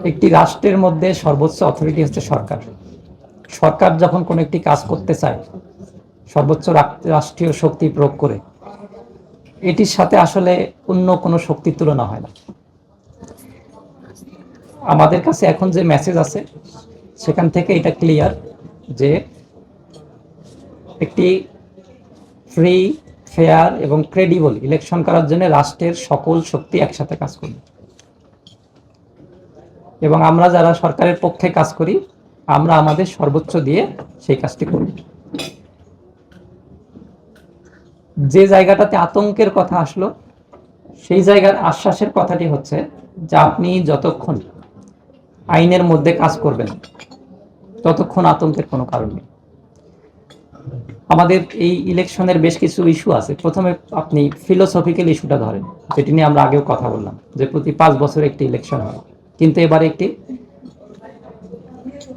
একটি রাষ্ট্রের মধ্যে সর্বোচ্চ অথরিটি হচ্ছে সরকার। সরকার যখন কোনো একটি কাজ করতে চায় সর্বোচ্চ রাষ্ট্রীয় শক্তি প্রয়োগ করে, এটির সাথে আসলে অন্য কোনো শক্তির তুলনা হয় না। আমাদের কাছে এখন যে মেসেজ আছে সেখান থেকে এটা ক্লিয়ার যে একটি ফ্রি, ফেয়ার এবং ক্রেডিবল ইলেকশন করার জন্য রাষ্ট্রের সকল শক্তি একসাথে কাজ করবে। এবং আমরা যারা সরকারের পক্ষে কাজ করি, আমরা আমাদের সর্বোচ্চ দিয়ে সেই কাজটি করব। যে জায়গাটাতে আতঙ্কের কথা আসলো, সেই জায়গার আশ্বাসের কথাটি হচ্ছে যে আপনি যতক্ষণ আইনের মধ্যে কাজ করবেন ততক্ষণ আতঙ্কের কোনো কারণ নেই। আমাদের এই ইলেকশনের বেশ কিছু ইস্যু আছে। প্রথমে আপনি ফিলোসফিক্যাল ইস্যুটা ধরেন, যেটি নিয়ে আমরা আগেও কথা বললাম, যে প্রতি 5 বছরে একটি ইলেকশন হয়, কিন্তু এবারে একটি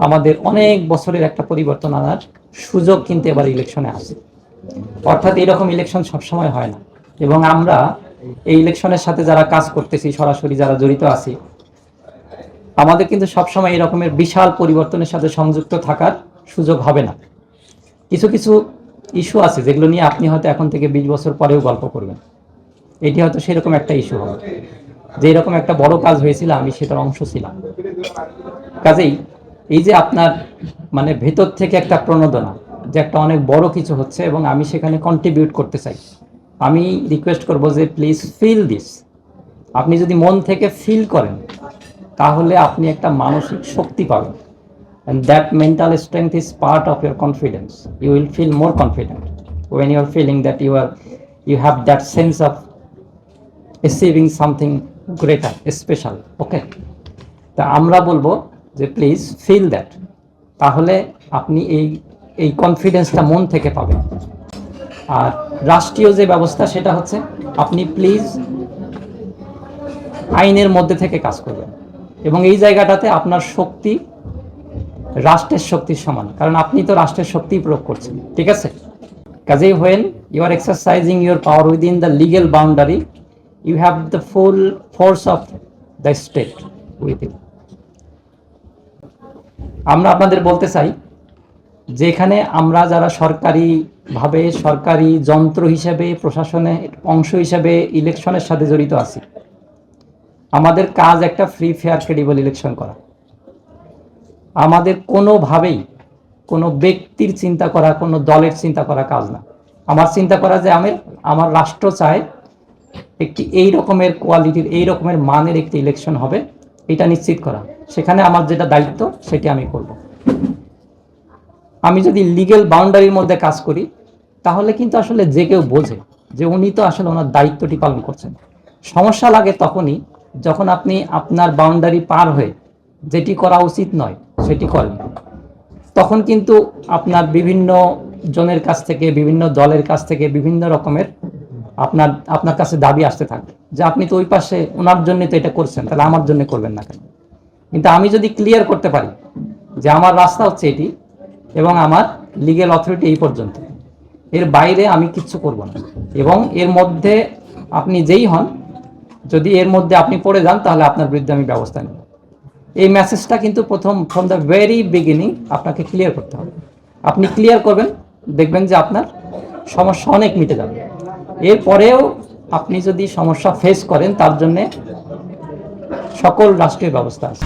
আমাদের অনেক বছরের একটা পরিবর্তন আনার সুযোগ কিন্তু এবার ইলেকশনে আসে। অর্থাৎ এরকম ইলেকশন সবসময় হয় না। এবং আমরা এই ইলেকশনের সাথে যারা কাজ করতেছি, সরাসরি যারা জড়িত আছি, আমাদের কিন্তু সবসময় এরকমের বিশাল পরিবর্তনের সাথে সংযুক্ত থাকার সুযোগ হবে না। কিছু কিছু ইস্যু আছে যেগুলো নিয়ে আপনি হয়তো এখন থেকে 20 বছর পরেও গল্প করবেন। এটি হয়তো সেরকম একটা ইস্যু হবে যে এরকম একটা বড় কাজ হয়েছিল, আমি সেটার অংশ ছিলাম। কাজেই এই যে আপনার মানে ভেতর থেকে একটা প্রণোদনা যে একটা অনেক বড় কিছু হচ্ছে এবং আমি সেখানে কন্ট্রিবিউট করতে চাই, আমি রিকোয়েস্ট করব যে প্লিজ ফিল দিস। আপনি যদি মন থেকে ফিল করেন তাহলে আপনি একটা মানসিক শক্তি পাবেন, and that mental strength is part of your confidence. You will feel more confident when you are feeling that you have that sense of achieving something greater, special. Okay, তা আমরা বলবো যে প্লিজ ফিল দ্যাট, তাহলে আপনি এই কনফিডেন্সটা মন থেকে পাবেন। আর রাষ্ট্রীয় যে ব্যবস্থা সেটা হচ্ছে আপনি প্লিজ আইনের মধ্যে থেকে কাজ করবেন, এবং এই জায়গাটাতে আপনার শক্তি রাষ্ট্রের শক্তির সমান, কারণ আপনি তো রাষ্ট্রের শক্তি প্রয়োগ করছেন, ঠিক আছে? কাজেই when you are exercising your power within the legal boundary, you have the full force of the state with you. আমরা আপনাদের বলতে চাই যে এখানে আমরা যারা সরকারিভাবে সরকারি যন্ত্র হিসেবে, প্রশাসনের অংশ হিসেবে ইলেকশনের সাথে জড়িত আছি, আমাদের কাজ একটা ফ্রি, ফেয়ার, ক্রেডিবল ইলেকশন করা। আমাদের কোনোভাবেই কোনো ব্যক্তির চিন্তা করা, কোনো দলের চিন্তা করা কাজ না। আমার চিন্তা করা যে আমার রাষ্ট্র চায় একটি এই রকমের কোয়ালিটির, এই রকমের মানের একটি ইলেকশন হবে, এটা নিশ্চিত করা। সেখানে আমার যেটা দায়িত্ব সেটি আমি করব। আমি যদি লিগ্যাল বাউন্ডারির মধ্যে কাজ করি তাহলে কিন্তু আসলে যে কেউ বোঝে যে উনি তো আসলে ওনার দায়িত্বটি পালন করছেন। সমস্যা লাগে তখনই যখন আপনি আপনার বাউন্ডারি পার হয়ে যেটি করা উচিত নয় সেটি করেন। তখন কিন্তু আপনার বিভিন্ন জনের কাছ থেকে, বিভিন্ন দলের কাছ থেকে বিভিন্ন রকমের আপনার কাছে দাবি আসতে থাকবে যে আপনি তো ওই পাশে ওনার জন্য তো এটা করছেন, তাহলে আমার জন্য করবেন না কেন? কিন্তু আমি যদি ক্লিয়ার করতে পারি যে আমার রাস্তা হচ্ছে এটি এবং আমার লিগ্যাল অথরিটি এই পর্যন্ত, এর বাইরে আমি কিচ্ছু করব না, এবং এর মধ্যে আপনি যেই হন, যদি এর মধ্যে আপনি পড়ে যান তাহলে আপনার বিরুদ্ধে আমি ব্যবস্থা নেব। এই মেসেজটা কিন্তু ফ্রম দ্য ভেরি বিগিনিং আপনাকে ক্লিয়ার করতে হবে। আপনি ক্লিয়ার করবেন, দেখবেন যে আপনার সমস্যা অনেক মিটে যাবে। এরপরেও আপনি যদি সমস্যা ফেস করেন, তার জন্যে সকল রাষ্ট্রীয় ব্যবস্থা আছে।